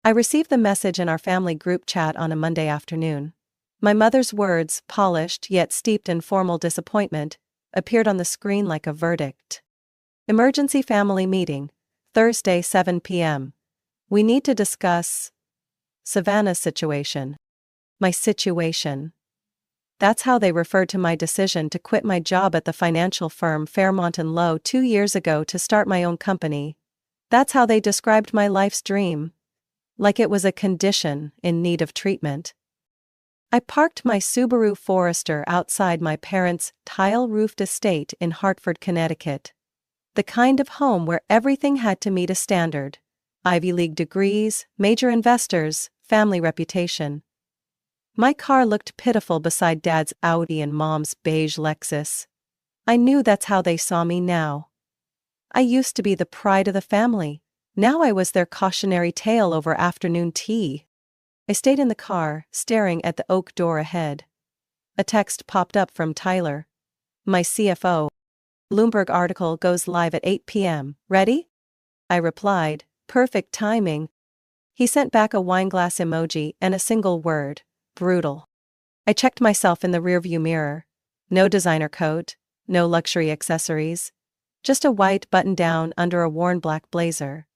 I received the message in our family group chat on a Monday afternoon. My mother's words, polished yet steeped in formal disappointment, appeared on the screen like a verdict. Emergency family meeting, Thursday 7 p.m. We need to discuss Savannah's situation. My situation. That's how they referred to my decision to quit my job at the financial firm Fairmont & Lowe 2 years ago to start my own company. That's how they described my life's dream. Like it was a condition in need of treatment. I parked my Subaru Forester outside my parents' tile-roofed estate in Hartford, Connecticut. The kind of home where everything had to meet a standard. Ivy League degrees, major investors, family reputation. My car looked pitiful beside Dad's Audi and Mom's beige Lexus. I knew that's how they saw me now. I used to be the pride of the family. Now I was their cautionary tale over afternoon tea. I stayed in the car, staring at the oak door ahead. A text popped up from Tyler. My CFO. Bloomberg article goes live at 8 p.m. Ready? I replied, perfect timing. He sent back a wineglass emoji and a single word, brutal. I checked myself in the rearview mirror. No designer coat, no luxury accessories. Just a white button-down under a worn black blazer.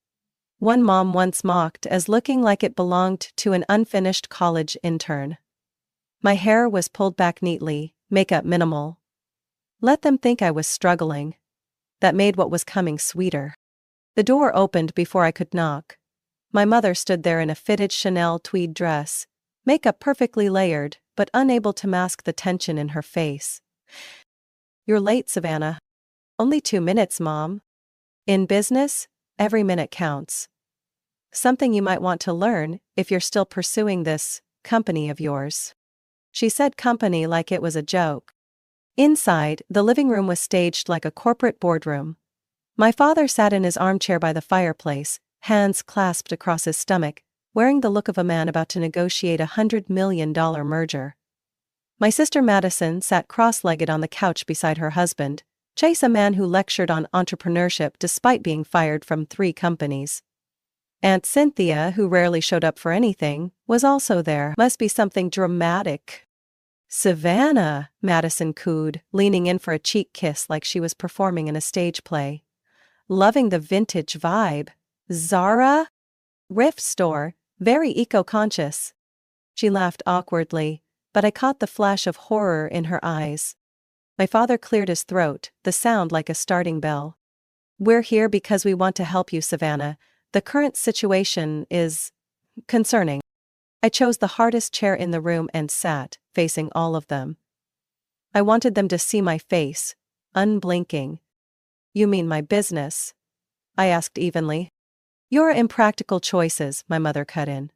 One mom once mocked as looking like it belonged to an unfinished college intern. My hair was pulled back neatly, makeup minimal. Let them think I was struggling. That made what was coming sweeter. The door opened before I could knock. My mother stood there in a fitted Chanel tweed dress, makeup perfectly layered, but unable to mask the tension in her face. You're late, Savannah. Only 2 minutes, Mom. In business, every minute counts. Something you might want to learn if you're still pursuing this company of yours. She said company like it was a joke. Inside, the living room was staged like a corporate boardroom. My father sat in his armchair by the fireplace, hands clasped across his stomach, wearing the look of a man about to negotiate a $100 million merger. My sister Madison sat cross-legged on the couch beside her husband, Chase, a man who lectured on entrepreneurship despite being fired from 3 companies. Aunt Cynthia, who rarely showed up for anything, was also there. Must be something dramatic. Savannah, Madison cooed, leaning in for a cheek kiss like she was performing in a stage play. Loving the vintage vibe. Zara? Thrift store, very eco-conscious. She laughed awkwardly, but I caught the flash of horror in her eyes. My father cleared his throat, the sound like a starting bell. We're here because we want to help you, Savannah. The current situation is concerning. I chose the hardest chair in the room and sat, facing all of them. I wanted them to see my face, unblinking. You mean my business? I asked evenly. Your impractical choices, my mother cut in.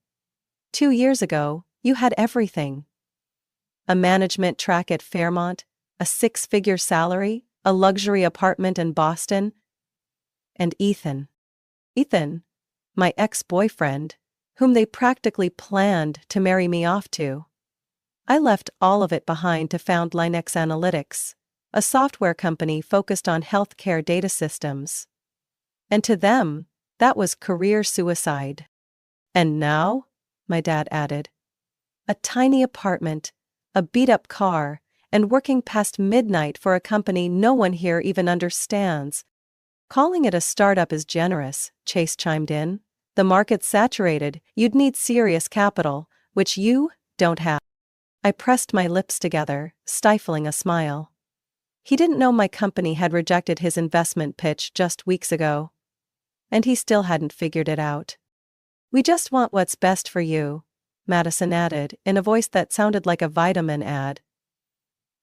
2 years ago, you had everything. A management track at Fairmont, a 6-figure salary, a luxury apartment in Boston, and Ethan. Ethan, my ex-boyfriend, whom they practically planned to marry me off to. I left all of it behind to found Linex Analytics, a software company focused on healthcare data systems. And to them, that was career suicide. And now, my dad added, a tiny apartment, a beat-up car, and working past midnight for a company no one here even understands. Calling it a startup is generous, Chase chimed in. The market's saturated, you'd need serious capital, which you don't have. I pressed my lips together, stifling a smile. He didn't know my company had rejected his investment pitch just weeks ago. And he still hadn't figured it out. We just want what's best for you, Madison added, in a voice that sounded like a vitamin ad.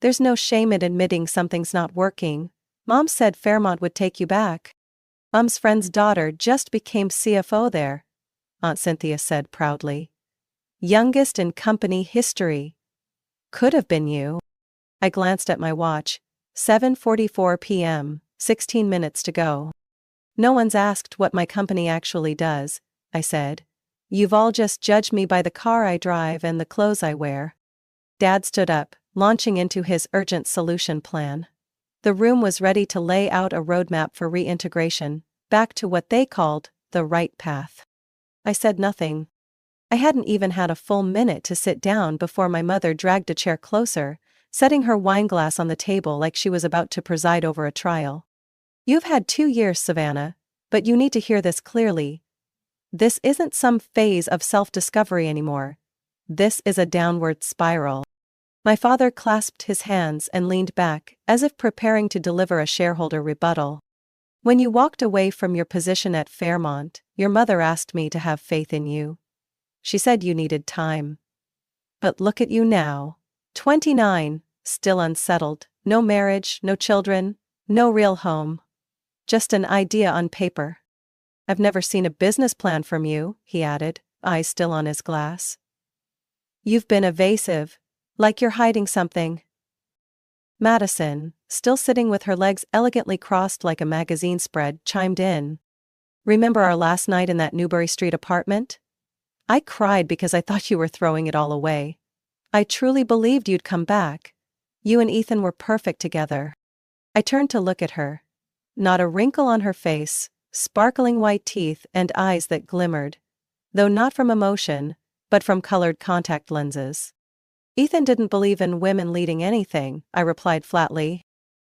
There's no shame in admitting something's not working. Mom said Fairmont would take you back. Mom's friend's daughter just became CFO there, Aunt Cynthia said proudly. Youngest in company history. Could have been you. I glanced at my watch. 7:44 p.m., 16 minutes to go. No one's asked what my company actually does, I said. You've all just judged me by the car I drive and the clothes I wear. Dad stood up, launching into his urgent solution plan. The room was ready to lay out a roadmap for reintegration, back to what they called the right path. I said nothing. I hadn't even had a full minute to sit down before my mother dragged a chair closer, setting her wineglass on the table like she was about to preside over a trial. "You've had 2 years, Savannah, but you need to hear this clearly. This isn't some phase of self-discovery anymore. This is a downward spiral." My father clasped his hands and leaned back, as if preparing to deliver a shareholder rebuttal. "When you walked away from your position at Fairmont, your mother asked me to have faith in you. She said you needed time. But look at you now. 29, still unsettled, no marriage, no children, no real home. Just an idea on paper. I've never seen a business plan from you," he added, eyes still on his glass. "You've been evasive, like you're hiding something." Madison, still sitting with her legs elegantly crossed like a magazine spread, chimed in. "Remember our last night in that Newbury Street apartment? I cried because I thought you were throwing it all away. I truly believed you'd come back. You and Ethan were perfect together." I turned to look at her. Not a wrinkle on her face, sparkling white teeth and eyes that glimmered, though not from emotion, but from colored contact lenses. "Ethan didn't believe in women leading anything," I replied flatly.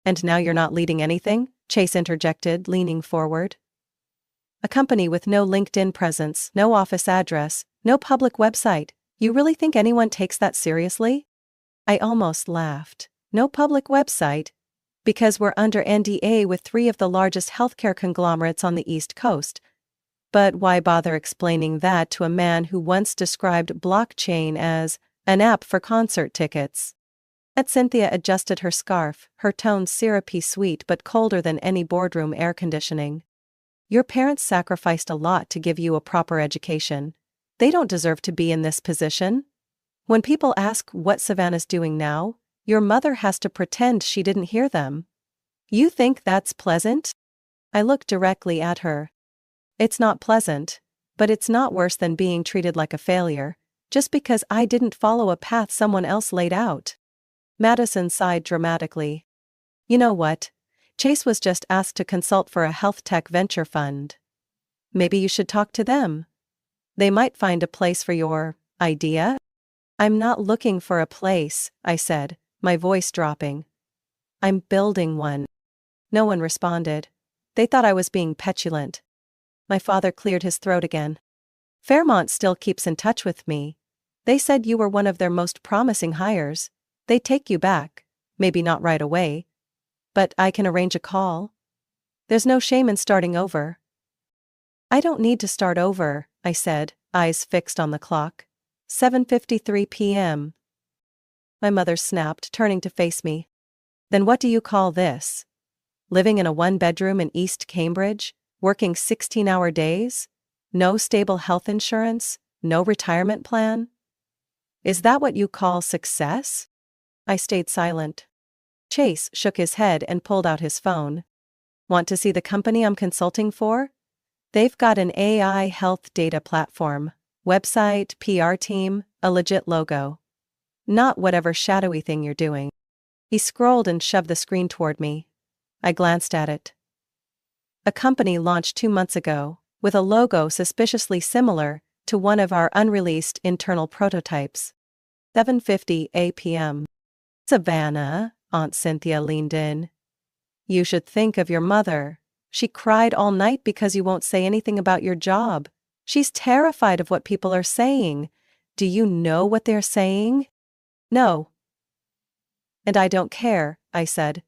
"And now you're not leading anything?" Chase interjected, leaning forward. "A company with no LinkedIn presence, no office address, no public website. You really think anyone takes that seriously?" I almost laughed. "No public website? Because we're under NDA with 3 of the largest healthcare conglomerates on the East Coast. But why bother explaining that to a man who once described blockchain as an app for concert tickets?" Cynthia adjusted her scarf, her tone syrupy sweet but colder than any boardroom air conditioning. "Your parents sacrificed a lot to give you a proper education. They don't deserve to be in this position. When people ask what Savannah's doing now, your mother has to pretend she didn't hear them. You think that's pleasant?" I looked directly at her. "It's not pleasant, but it's not worse than being treated like a failure, just because I didn't follow a path someone else laid out." Madison sighed dramatically. "You know what? Chase was just asked to consult for a health tech venture fund. Maybe you should talk to them. They might find a place for your idea." "I'm not looking for a place," I said, my voice dropping. "I'm building one." No one responded. They thought I was being petulant. My father cleared his throat again. "Fairmont still keeps in touch with me. They said you were one of their most promising hires. They'd take you back, maybe not right away. But I can arrange a call. There's no shame in starting over." "I don't need to start over," I said, eyes fixed on the clock. 7:53 p.m. My mother snapped, turning to face me. "Then what do you call this? Living in a one-bedroom in East Cambridge, working 16-hour days? No stable health insurance? No retirement plan? Is that what you call success?" I stayed silent. Chase shook his head and pulled out his phone. "Want to see the company I'm consulting for? They've got an AI health data platform, website, PR team, a legit logo. Not whatever shadowy thing you're doing." He scrolled and shoved the screen toward me. I glanced at it. "A company launched 2 months ago, with a logo suspiciously similar to one of our unreleased internal prototypes." 7:50 p.m. "Savannah," Aunt Cynthia leaned in. "You should think of your mother. She cried all night because you won't say anything about your job. She's terrified of what people are saying. Do you know what they're saying?" "No." "And I don't care," I said,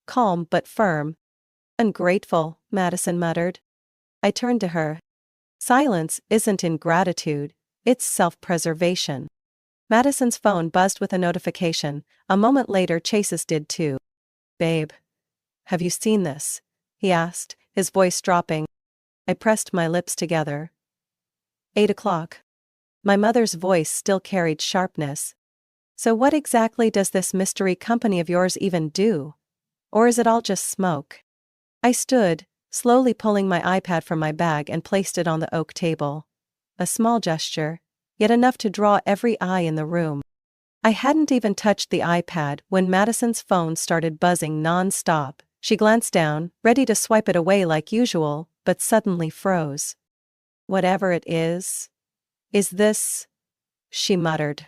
calm but firm. "Ungrateful," Madison muttered. I turned to her. "Silence isn't ingratitude, it's self-preservation." Madison's phone buzzed with a notification. A moment later Chase's did too. "Babe, have you seen this?" he asked, his voice dropping. I pressed my lips together. 8 o'clock. My mother's voice still carried sharpness. "So what exactly does this mystery company of yours even do? Or is it all just smoke?" I stood, slowly pulling my iPad from my bag and placed it on the oak table. A small gesture, yet enough to draw every eye in the room. I hadn't even touched the iPad when Madison's phone started buzzing non-stop. She glanced down, ready to swipe it away like usual, but suddenly froze. "Whatever it is, Is this? She muttered.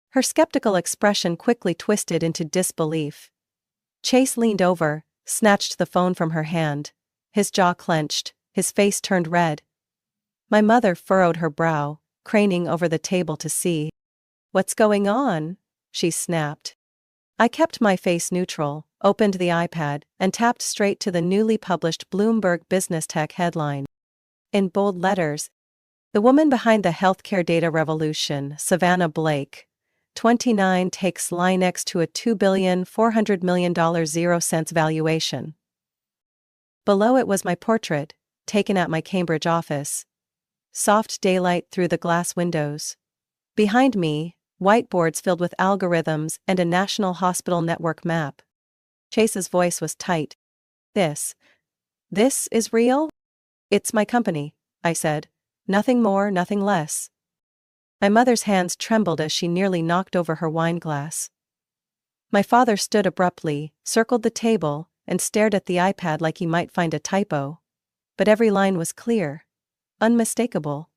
Her skeptical expression quickly twisted into disbelief. Chase leaned over, snatched the phone from her hand. His jaw clenched, his face turned red. My mother furrowed her brow, craning over the table to see. What's going on? She snapped. I kept my face neutral, opened the iPad, and tapped straight to the newly published Bloomberg Business Tech headline. In bold letters, the woman behind the healthcare data revolution, Savannah Blake, 29, takes Linex to a $2,400,000,000 0 cents valuation. Below it was my portrait, taken at my Cambridge office. Soft daylight through the glass windows. Behind me, whiteboards filled with algorithms and a national hospital network map. Chase's voice was tight. This is real? It's my company, I said. Nothing more, nothing less. My mother's hands trembled as she nearly knocked over her wine glass. My father stood abruptly, circled the table, and stared at the iPad like he might find a typo. But every line was clear. Unmistakable.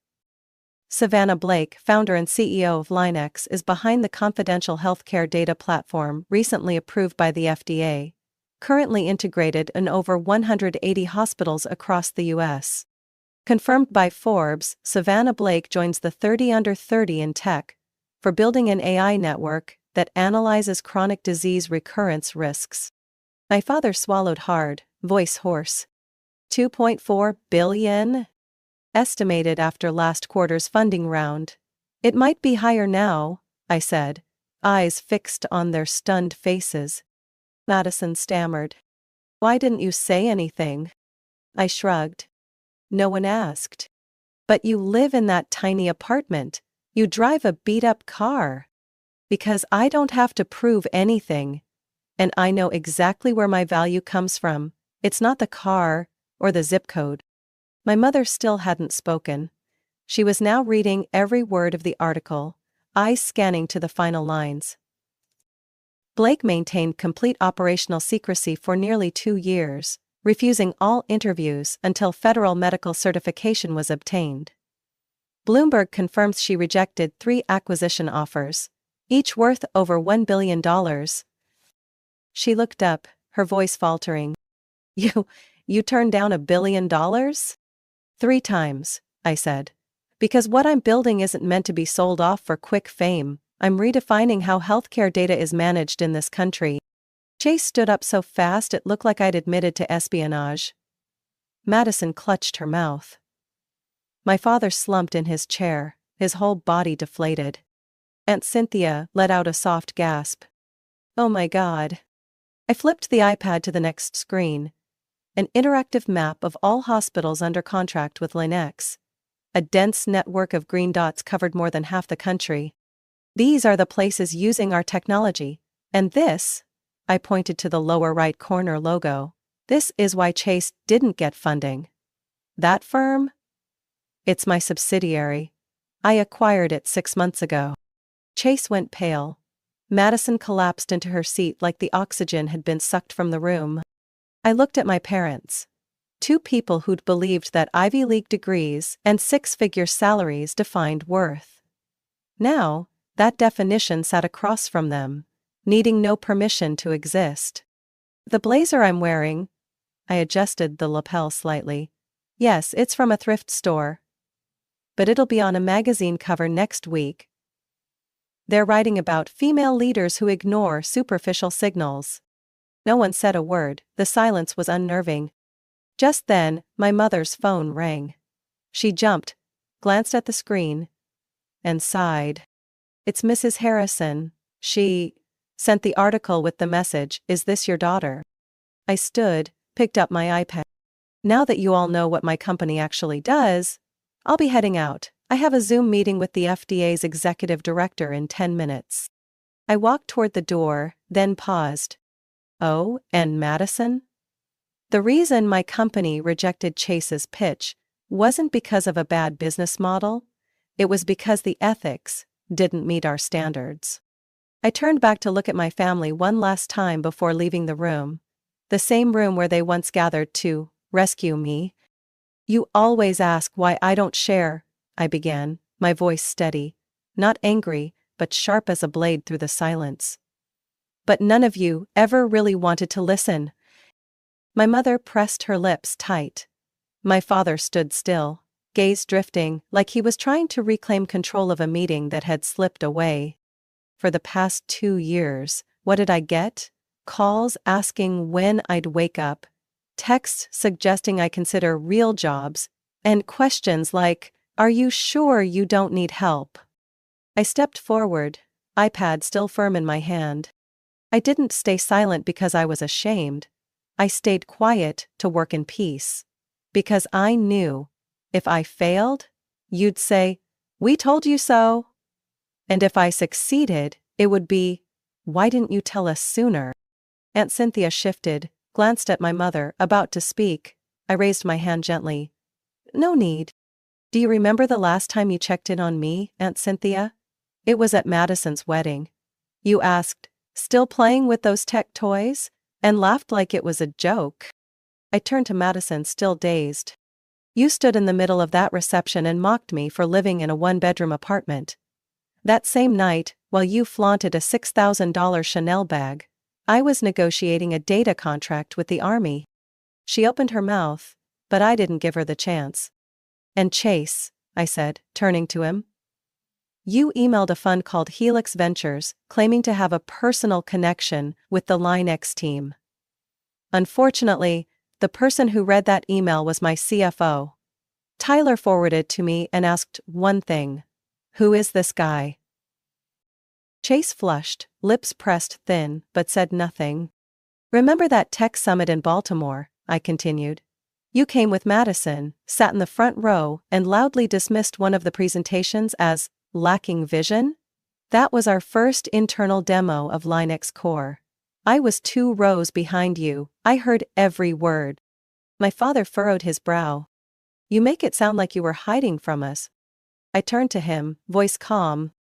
Savannah Blake, founder and CEO of Linex, is behind the confidential healthcare data platform recently approved by the FDA, currently integrated in over 180 hospitals across the U.S. Confirmed by Forbes, Savannah Blake joins the 30 under 30 in tech for building an AI network that analyzes chronic disease recurrence risks. My father swallowed hard, voice hoarse. $2.4 billion? Estimated after last quarter's funding round. It might be higher now, I said, eyes fixed on their stunned faces. Madison stammered. Why didn't you say anything? I shrugged. No one asked. But you live in that tiny apartment. You drive a beat-up car. Because I don't have to prove anything. And I know exactly where my value comes from. It's not the car, or the zip code. My mother still hadn't spoken. She was now reading every word of the article, eyes scanning to the final lines. Blake maintained complete operational secrecy for nearly 2 years, refusing all interviews until federal medical certification was obtained. Bloomberg confirms she rejected 3 acquisition offers, each worth over $1 billion. She looked up, her voice faltering. You turned down $1 billion? 3 times, I said. Because what I'm building isn't meant to be sold off for quick fame. I'm redefining how healthcare data is managed in this country. Chase stood up so fast it looked like I'd admitted to espionage. Madison clutched her mouth. My father slumped in his chair, his whole body deflated. Aunt Cynthia let out a soft gasp. Oh my God. I flipped the iPad to the next screen. An interactive map of all hospitals under contract with Linex. A dense network of green dots covered more than half the country. These are the places using our technology. And this, I pointed to the lower right corner logo, this is why Chase didn't get funding. That firm? It's my subsidiary. I acquired it 6 months ago. Chase went pale. Madison collapsed into her seat like the oxygen had been sucked from the room. I looked at my parents. 2 people who'd believed that Ivy League degrees and 6-figure salaries defined worth. Now, that definition sat across from them, needing no permission to exist. The blazer I'm wearing, I adjusted the lapel slightly. Yes, it's from a thrift store. But it'll be on a magazine cover next week. They're writing about female leaders who ignore superficial signals. No one said a word, the silence was unnerving. Just then, my mother's phone rang. She jumped, glanced at the screen, and sighed. It's Mrs. Harrison. She sent the article with the message, "Is this your daughter?" I stood, picked up my iPad. Now that you all know what my company actually does, I'll be heading out. I have a Zoom meeting with the FDA's executive director in 10 minutes. I walked toward the door, then paused. Oh, and Madison? The reason my company rejected Chase's pitch wasn't because of a bad business model. It was because the ethics didn't meet our standards. I turned back to look at my family one last time before leaving the room. The same room where they once gathered to rescue me. You always ask why I don't share, I began, my voice steady, not angry, but sharp as a blade through the silence. But none of you ever really wanted to listen. My mother pressed her lips tight. My father stood still, gaze drifting, like he was trying to reclaim control of a meeting that had slipped away. For the past 2 years, what did I get? Calls asking when I'd wake up, texts suggesting I consider real jobs, and questions like, "Are you sure you don't need help?" I stepped forward, iPad still firm in my hand. I didn't stay silent because I was ashamed. I stayed quiet to work in peace. Because I knew, if I failed, you'd say, "We told you so." And if I succeeded, it would be, "Why didn't you tell us sooner?" Aunt Cynthia shifted, glanced at my mother, about to speak. I raised my hand gently. "No need. Do you remember the last time you checked in on me, Aunt Cynthia? It was at Madison's wedding. You asked, 'Still playing with those tech toys?' and laughed like it was a joke." I turned to Madison, still dazed. "You stood in the middle of that reception and mocked me for living in a one-bedroom apartment. That same night, while you flaunted a $6,000 Chanel bag, I was negotiating a data contract with the Army." She opened her mouth, but I didn't give her the chance. "And Chase," I said, turning to him. "You emailed a fund called Helix Ventures, claiming to have a personal connection with the Line X team. Unfortunately, the person who read that email was my CFO. Tyler forwarded to me and asked one thing. Who is this guy?" Chase flushed, lips pressed thin, but said nothing. "Remember that tech summit in Baltimore?" I continued. "You came with Madison, sat in the front row, and loudly dismissed one of the presentations as lacking vision? That was our first internal demo of Linux Core. I was 2 rows behind you. I heard every word." My father furrowed his brow. "You make it sound like you were hiding from us." I turned to him, voice calm.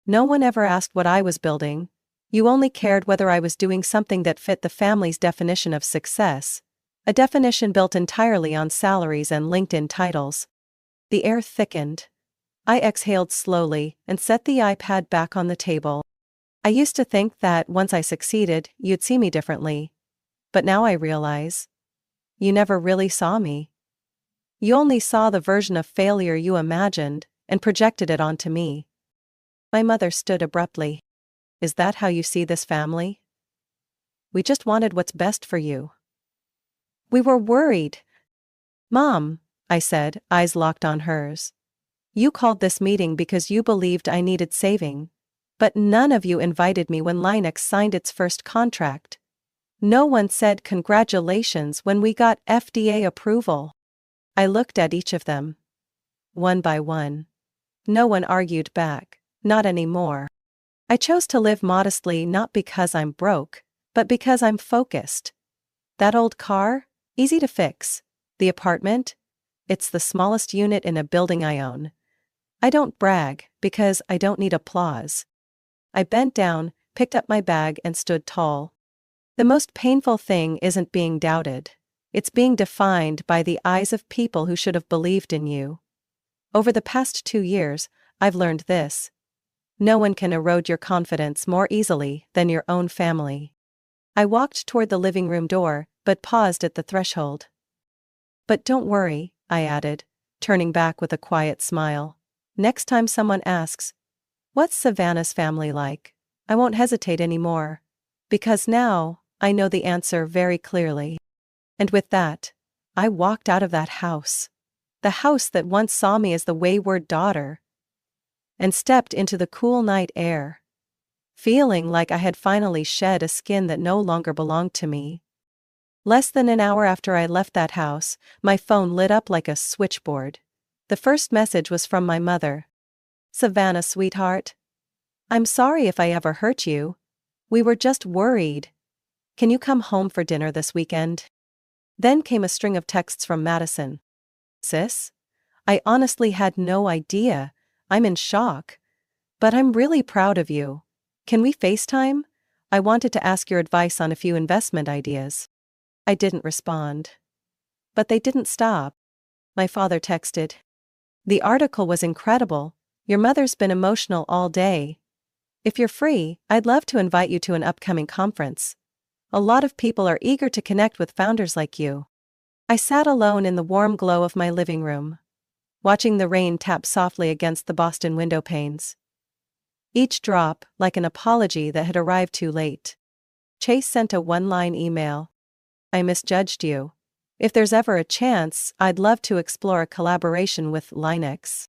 "No one ever asked what I was building. You only cared whether I was doing something that fit the family's definition of success, a definition built entirely on salaries and LinkedIn titles." The air thickened. I exhaled slowly and set the iPad back on the table. I used to think that once I succeeded, you'd see me differently. But now I realize, you never really saw me. You only saw the version of failure you imagined, and projected it onto me. My mother stood abruptly. "Is that how you see this family? We just wanted what's best for you. We were worried." "Mom," I said, eyes locked on hers. "You called this meeting because you believed I needed saving. But none of you invited me when Linux signed its first contract. No one said congratulations when we got FDA approval." I looked at each of them. One by one. No one argued back, not anymore. I chose to live modestly not because I'm broke, but because I'm focused. That old car? Easy to fix. The apartment? It's the smallest unit in a building I own. I don't brag, because I don't need applause. I bent down, picked up my bag and stood tall. The most painful thing isn't being doubted. It's being defined by the eyes of people who should have believed in you. Over the past 2 years, I've learned this. No one can erode your confidence more easily than your own family. I walked toward the living room door, but paused at the threshold. "But don't worry," I added, turning back with a quiet smile. "Next time someone asks, 'What's Savannah's family like?' I won't hesitate anymore. Because now, I know the answer very clearly." And with that, I walked out of that house. The house that once saw me as the wayward daughter. And stepped into the cool night air. Feeling like I had finally shed a skin that no longer belonged to me. Less than an hour after I left that house, my phone lit up like a switchboard. The first message was from my mother. "Savannah, sweetheart. I'm sorry if I ever hurt you. We were just worried. Can you come home for dinner this weekend?" Then came a string of texts from Madison. "Sis? I honestly had no idea. I'm in shock. But I'm really proud of you. Can we FaceTime? I wanted to ask your advice on a few investment ideas." I didn't respond. But they didn't stop. My father texted. "The article was incredible. Your mother's been emotional all day. If you're free, I'd love to invite you to an upcoming conference. A lot of people are eager to connect with founders like you. I sat alone in the warm glow of my living room, watching the rain tap softly against the Boston window panes. Each drop, like an apology that had arrived too late. Chase sent a one-line email. I misjudged you. If there's ever a chance, I'd love to explore a collaboration with Linux.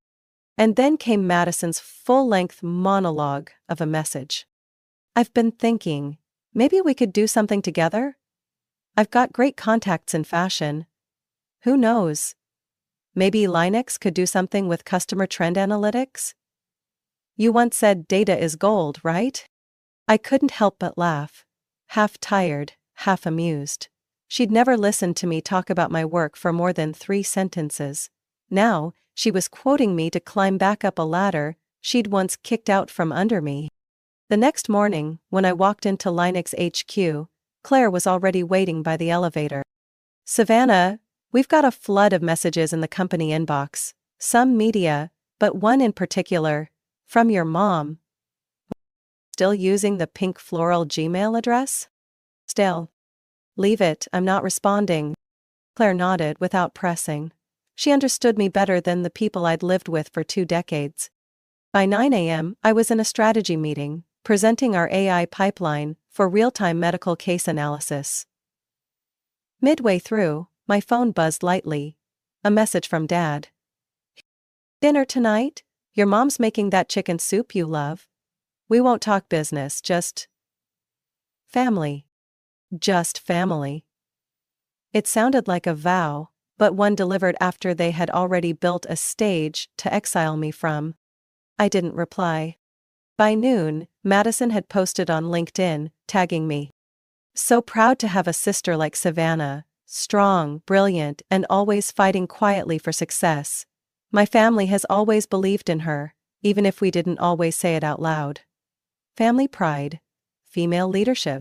And then came Madison's full-length monologue of a message. I've been thinking, maybe we could do something together? I've got great contacts in fashion. Who knows? Maybe Linux could do something with customer trend analytics? You once said data is gold, right? I couldn't help but laugh. Half tired, half amused. She'd never listened to me talk about my work for more than 3 sentences. Now, she was quoting me to climb back up a ladder she'd once kicked out from under me. The next morning, when I walked into Linux HQ, Claire was already waiting by the elevator. Savannah, we've got a flood of messages in the company inbox, some media, but one in particular, from your mom. Still using the pink floral Gmail address? Still. Leave it, I'm not responding. Claire nodded without pressing. She understood me better than the people I'd lived with for 2 decades. By 9 a.m., I was in a strategy meeting, presenting our AI pipeline for real-time medical case analysis. Midway through, my phone buzzed lightly. A message from Dad. Dinner tonight? Your mom's making that chicken soup you love. We won't talk business, just family. Just family. It sounded like a vow, but one delivered after they had already built a stage to exile me from. I didn't reply. By noon, Madison had posted on LinkedIn, tagging me. So proud to have a sister like Savannah, strong, brilliant, and always fighting quietly for success. My family has always believed in her, even if we didn't always say it out loud. Family pride. Female leadership.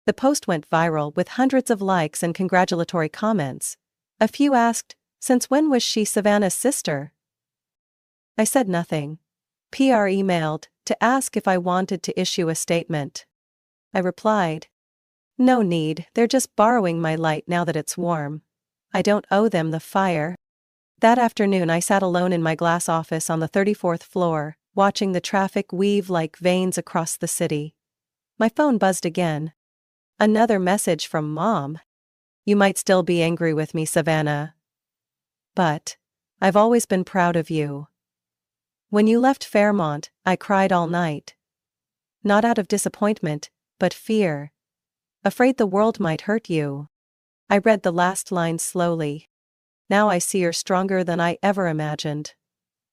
The post went viral with hundreds of likes and congratulatory comments. A few asked, since when was she Savannah's sister? I said nothing. PR emailed to ask if I wanted to issue a statement. I replied, no need, they're just borrowing my light now that it's warm. I don't owe them the fire. That afternoon I sat alone in my glass office on the 34th floor, watching the traffic weave like veins across the city. My phone buzzed again. Another message from Mom. You might still be angry with me, Savannah. But I've always been proud of you. When you left Fairmont, I cried all night. Not out of disappointment, but fear. Afraid the world might hurt you. I read the last line slowly. Now I see you're stronger than I ever imagined.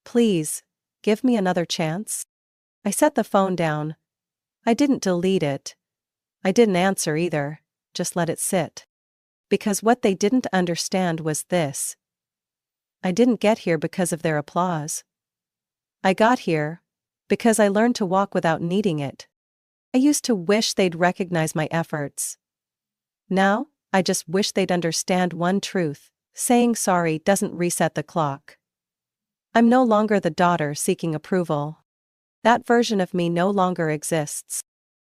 Please, give me another chance. I set the phone down. I didn't delete it. I didn't answer either, just let it sit. Because what they didn't understand was this. I didn't get here because of their applause. I got here because I learned to walk without needing it. I used to wish they'd recognize my efforts. Now, I just wish they'd understand one truth. Saying sorry doesn't reset the clock. I'm no longer the daughter seeking approval. That version of me no longer exists.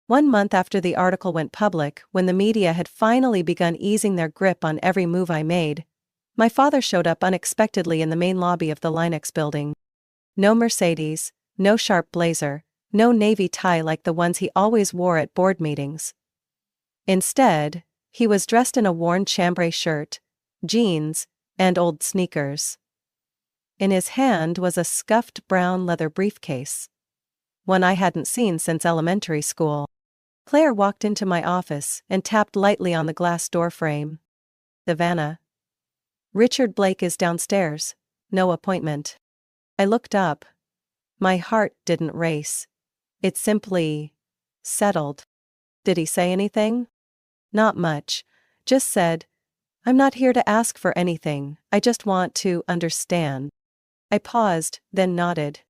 1 month after the article went public, when the media had finally begun easing their grip on every move I made, my father showed up unexpectedly in the main lobby of the Linux building. No Mercedes, no sharp blazer, no navy tie like the ones he always wore at board meetings. Instead, he was dressed in a worn chambray shirt, jeans, and old sneakers. In his hand was a scuffed brown leather briefcase. One I hadn't seen since elementary school. Claire walked into my office and tapped lightly on the glass doorframe. Savannah. Richard Blake is downstairs. No appointment. I looked up. My heart didn't race. It simply settled. Did he say anything? Not much. Just said, I'm not here to ask for anything, I just want to understand. I paused, then nodded.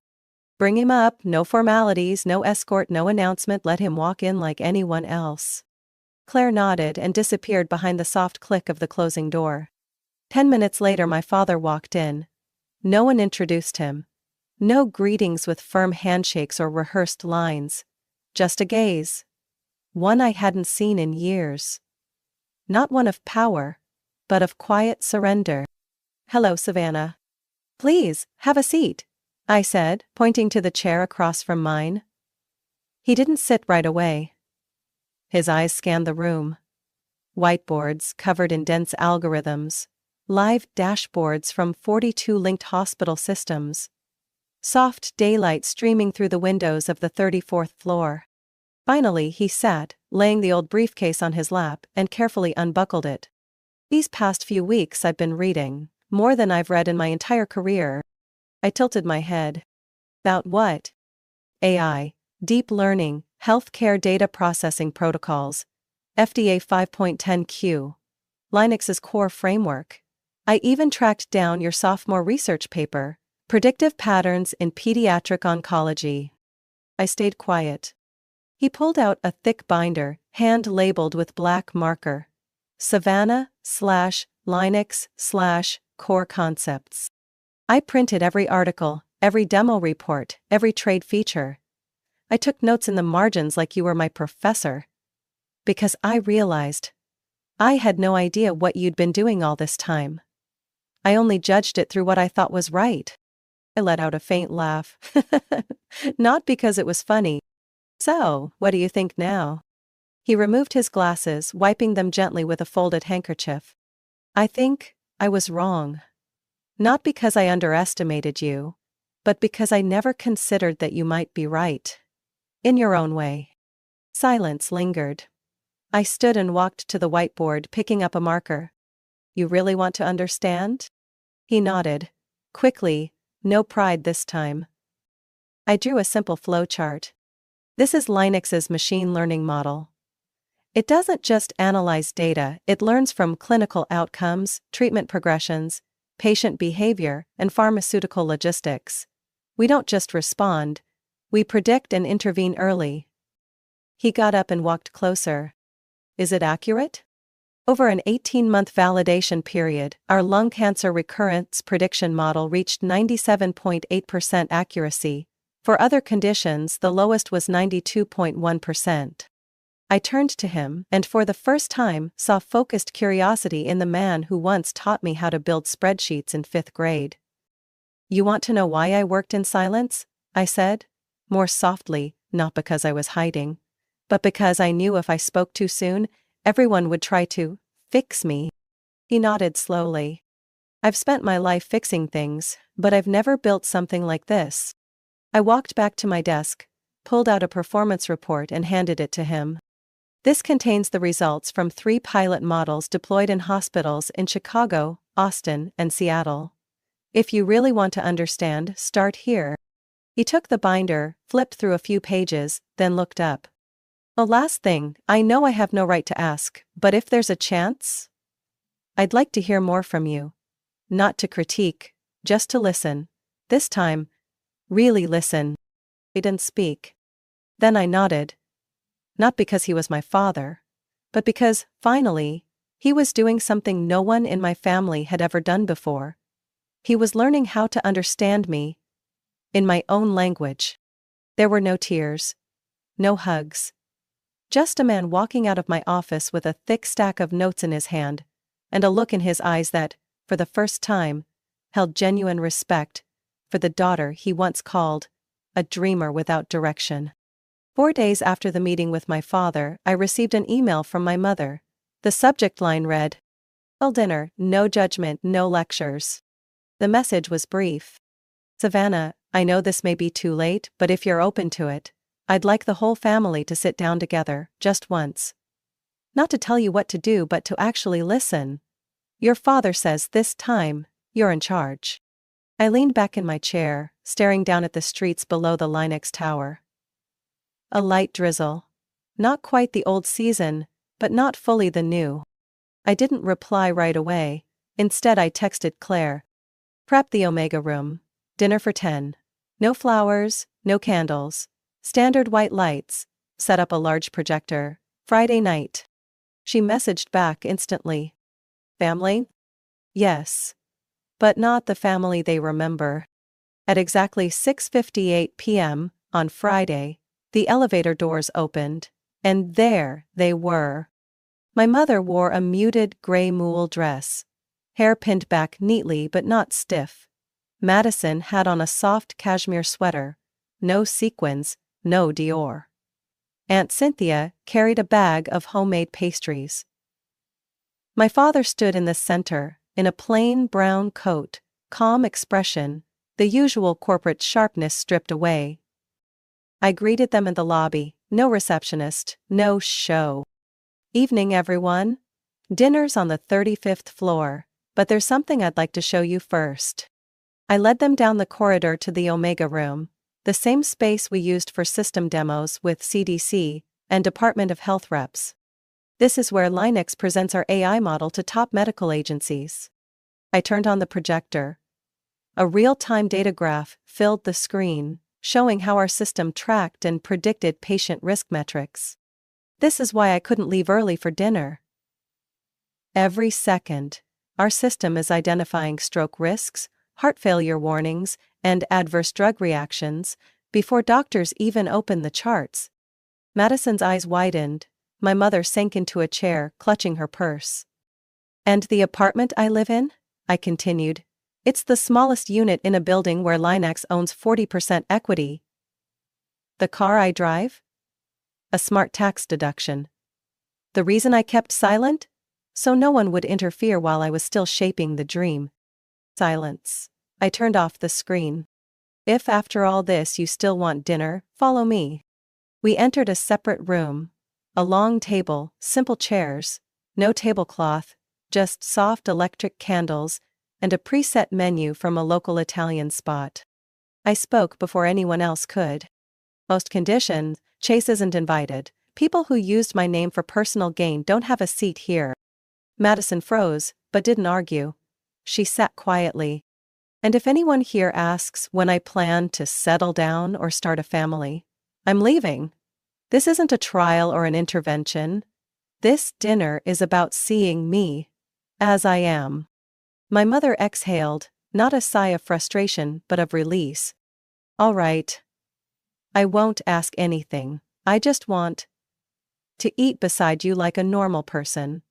Bring him up, no formalities, no escort, no announcement, let him walk in like anyone else. Claire nodded and disappeared behind the soft click of the closing door. 10 minutes later my father walked in. No one introduced him. No greetings with firm handshakes or rehearsed lines. Just a gaze. One I hadn't seen in years. Not one of power, but of quiet surrender. "Hello, Savannah. Please, have a seat," I said, pointing to the chair across from mine. He didn't sit right away. His eyes scanned the room. Whiteboards covered in dense algorithms. Live dashboards from 42 linked hospital systems. Soft daylight streaming through the windows of the 34th floor. Finally, he sat, laying the old briefcase on his lap, and carefully unbuckled it. "These past few weeks I've been reading, more than I've read in my entire career." I tilted my head. "About what?" "AI, deep learning, healthcare data processing protocols, FDA 5.10Q, Linux's core framework. I even tracked down your sophomore research paper, Predictive Patterns in Pediatric Oncology." I stayed quiet. He pulled out a thick binder, hand-labeled with black marker. Savannah/Linux/Core Concepts. I printed every article, every demo report, every trade feature. I took notes in the margins like you were my professor. Because I realized I had no idea what you'd been doing all this time. I only judged it through what I thought was right. I let out a faint laugh. Not because it was funny. "So, what do you think now?" He removed his glasses, wiping them gently with a folded handkerchief. "I think I was wrong. Not because I underestimated you, but because I never considered that you might be right. In your own way." Silence lingered. I stood and walked to the whiteboard, picking up a marker. "You really want to understand?" He nodded. Quickly, no pride this time. I drew a simple flowchart. "This is Linux's machine learning model. It doesn't just analyze data, it learns from clinical outcomes, treatment progressions, patient behavior, and pharmaceutical logistics. We don't just respond, we predict and intervene early." He got up and walked closer. "Is it accurate?" Over an 18-month validation period, our lung cancer recurrence prediction model reached 97.8% accuracy. For other conditions, the lowest was 92.1%. I turned to him, and for the first time, saw focused curiosity in the man who once taught me how to build spreadsheets in 5th grade. "You want to know why I worked in silence?" I said, more softly, not because I was hiding, but because I knew if I spoke too soon, everyone would try to fix me. He nodded slowly. "I've spent my life fixing things, but I've never built something like this." I walked back to my desk, pulled out a performance report and handed it to him. "This contains the results from 3 pilot models deployed in hospitals in Chicago, Austin, and Seattle. If you really want to understand, start here." He took the binder, flipped through a few pages, then looked up. "A last thing, I know I have no right to ask, but if there's a chance, I'd like to hear more from you. Not to critique, just to listen. This time, really listen." He didn't speak. Then I nodded. Not because he was my father, but because, finally, he was doing something no one in my family had ever done before. He was learning how to understand me, in my own language. There were no tears. No hugs. Just a man walking out of my office with a thick stack of notes in his hand, and a look in his eyes that, for the first time, held genuine respect for the daughter he once called a dreamer without direction. 4 days after the meeting with my father, I received an email from my mother. The subject line read, "Well, dinner, no judgment, no lectures." The message was brief. "Savannah, I know this may be too late, but if you're open to it, I'd like the whole family to sit down together, just once. Not to tell you what to do, but to actually listen. Your father says this time, you're in charge." I leaned back in my chair, staring down at the streets below the Linux tower. A light drizzle. Not quite the old season, but not fully the new. I didn't reply right away. Instead, I texted Claire. "Prep the Omega room. Dinner for 10. No flowers, no candles. Standard white lights. Set up a large projector. Friday night." She messaged back instantly. "Family?" "Yes. But not the family they remember." At exactly 6:58 p.m. on Friday, the elevator doors opened, and there they were. My mother wore a muted gray muumuu dress, hair pinned back neatly but not stiff. Madison had on a soft cashmere sweater, no sequins, no Dior. Aunt Cynthia carried a bag of homemade pastries. My father stood in the center, in a plain brown coat, calm expression, the usual corporate sharpness stripped away. I greeted them in the lobby, no receptionist, no show. "Evening, everyone. Dinner's on the 35th floor, but there's something I'd like to show you first." I led them down the corridor to the Omega Room, the same space we used for system demos with CDC and Department of Health reps. "This is where Linux presents our AI model to top medical agencies." I turned on the projector. A real-time data graph filled the screen, showing how our system tracked and predicted patient risk metrics. "This is why I couldn't leave early for dinner. Every second, our system is identifying stroke risks, heart failure warnings, and adverse drug reactions before doctors even open the charts." Madison's eyes widened. My mother sank into a chair, clutching her purse. "And the apartment I live in?" I continued. "It's the smallest unit in a building where Linux owns 40% equity." "The car I drive?" "A smart tax deduction." The reason I kept silent? So no one would interfere while I was still shaping the dream. Silence. I turned off the screen. "If after all this you still want dinner, follow me." We entered a separate room. A long table, simple chairs, no tablecloth, just soft electric candles, and a preset menu from a local Italian spot. I spoke before anyone else could. "Most conditions, Chase isn't invited. People who used my name for personal gain don't have a seat here." Madison froze, but didn't argue. She sat quietly. "And if anyone here asks when I plan to settle down or start a family, I'm leaving. This isn't a trial or an intervention. This dinner is about seeing me as I am." My mother exhaled, not a sigh of frustration but of release. "All right. I won't ask anything. I just want to eat beside you like a normal person.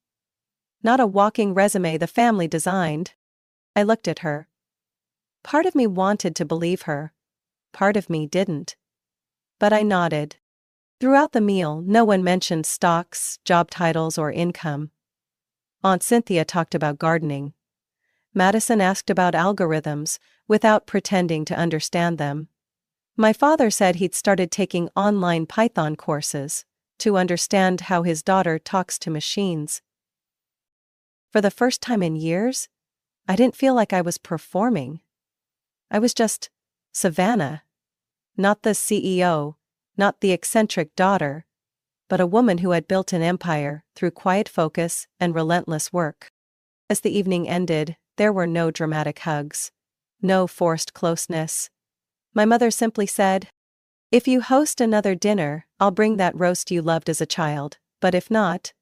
Not a walking resume the family designed." I looked at her. Part of me wanted to believe her. Part of me didn't. But I nodded. Throughout the meal, no one mentioned stocks, job titles, or income. Aunt Cynthia talked about gardening. Madison asked about algorithms, without pretending to understand them. My father said he'd started taking online Python courses to understand how his daughter talks to machines. For the first time in years, I didn't feel like I was performing. I was just Savannah. Not the CEO, not the eccentric daughter, but a woman who had built an empire through quiet focus and relentless work. As the evening ended, there were no dramatic hugs. No forced closeness. My mother simply said, "If you host another dinner, I'll bring that roast you loved as a child, but if not,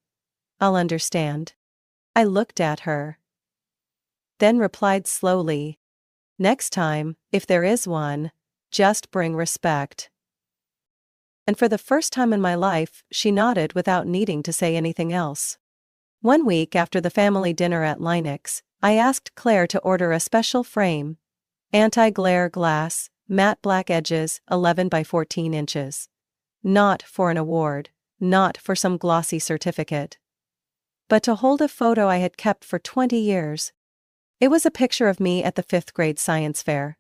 I'll understand." I looked at her. Then replied slowly, "Next time, if there is one, just bring respect." And for the first time in my life, she nodded without needing to say anything else. One week after the family dinner at Linux, I asked Claire to order a special frame. Anti-glare glass, matte black edges, 11 by 14 inches. Not for an award, not for some glossy certificate, but to hold a photo I had kept for 20 years. It was a picture of me at the 5th grade science fair.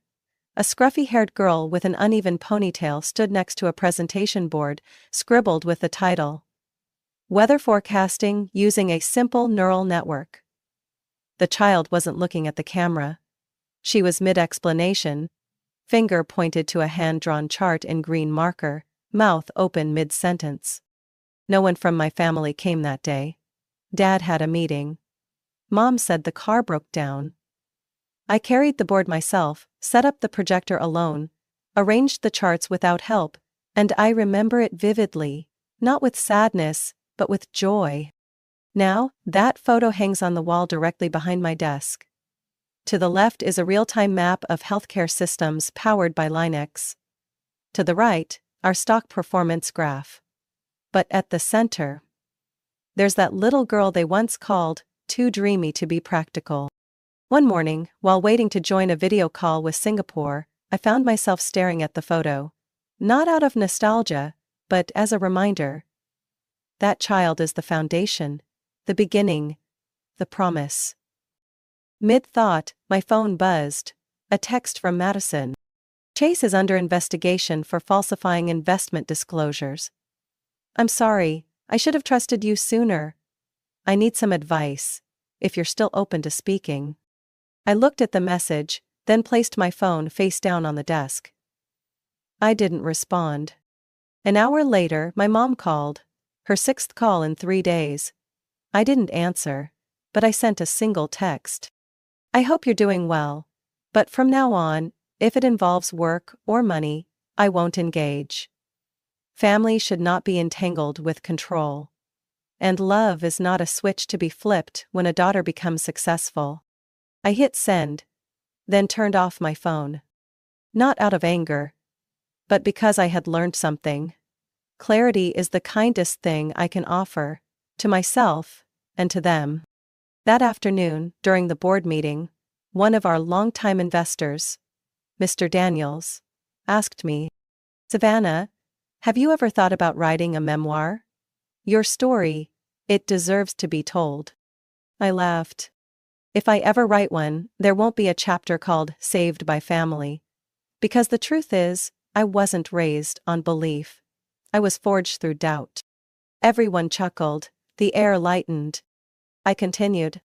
A scruffy-haired girl with an uneven ponytail stood next to a presentation board, scribbled with the title, "Weather Forecasting Using a Simple Neural Network." The child wasn't looking at the camera. She was mid-explanation, finger pointed to a hand-drawn chart in green marker, mouth open mid-sentence. No one from my family came that day. Dad had a meeting. Mom said the car broke down. I carried the board myself, set up the projector alone, arranged the charts without help, and I remember it vividly, not with sadness, but with joy. Now, that photo hangs on the wall directly behind my desk. To the left is a real-time map of healthcare systems powered by Linux. To the right, our stock performance graph. But at the center, there's that little girl they once called too dreamy to be practical. One morning, while waiting to join a video call with Singapore, I found myself staring at the photo. Not out of nostalgia, but as a reminder. That child is the foundation, the beginning, the promise. Mid-thought, my phone buzzed. A text from Madison. Chase is under investigation for falsifying investment disclosures. I'm sorry, I should have trusted you sooner. I need some advice, if you're still open to speaking. I looked at the message, then placed my phone face down on the desk. I didn't respond. An hour later, my mom called. Her 6th call in 3 days. I didn't answer, but I sent a single text. I hope you're doing well. But from now on, if it involves work or money, I won't engage. Family should not be entangled with control. And love is not a switch to be flipped when a daughter becomes successful. I hit send, then turned off my phone. Not out of anger, but because I had learned something. Clarity is the kindest thing I can offer, to myself, and to them. That afternoon, during the board meeting, one of our longtime investors, Mr. Daniels, asked me, "Savannah, have you ever thought about writing a memoir? Your story, it deserves to be told." I laughed. If I ever write one, there won't be a chapter called Saved by Family. Because the truth is, I wasn't raised on belief. I was forged through doubt. Everyone chuckled, the air lightened. I continued.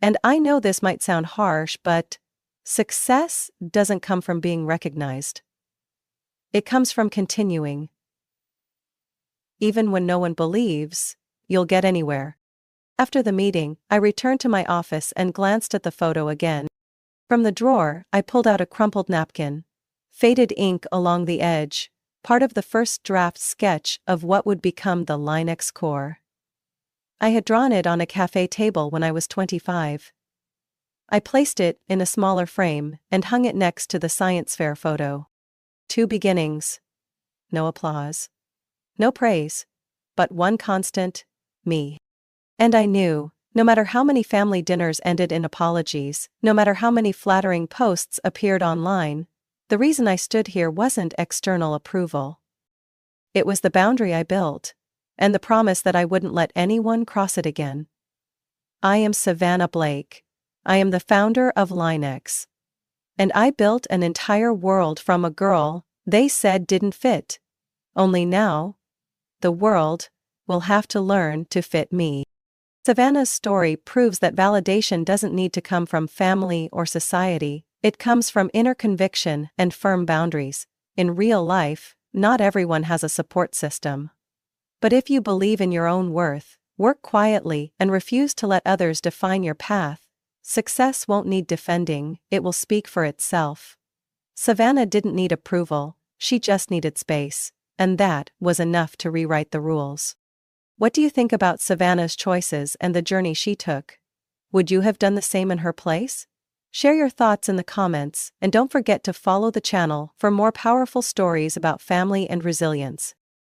And I know this might sound harsh, but success doesn't come from being recognized. It comes from continuing. Even when no one believes, you'll get anywhere. After the meeting, I returned to my office and glanced at the photo again. From the drawer, I pulled out a crumpled napkin. Faded ink along the edge, part of the first draft sketch of what would become the Linux core. I had drawn it on a cafe table when I was 25. I placed it in a smaller frame and hung it next to the science fair photo. 2 beginnings. No applause. No praise. But one constant, me. And I knew, no matter how many family dinners ended in apologies, no matter how many flattering posts appeared online, the reason I stood here wasn't external approval. It was the boundary I built, and the promise that I wouldn't let anyone cross it again. I am Savannah Blake. I am the founder of Linux. And I built an entire world from a girl they said didn't fit. Only now, the world will have to learn to fit me. Savannah's story proves that validation doesn't need to come from family or society, it comes from inner conviction and firm boundaries. In real life, not everyone has a support system. But if you believe in your own worth, work quietly, and refuse to let others define your path, success won't need defending, it will speak for itself. Savannah didn't need approval, she just needed space, and that was enough to rewrite the rules. What do you think about Savannah's choices and the journey she took? Would you have done the same in her place? Share your thoughts in the comments, and don't forget to follow the channel for more powerful stories about family and resilience.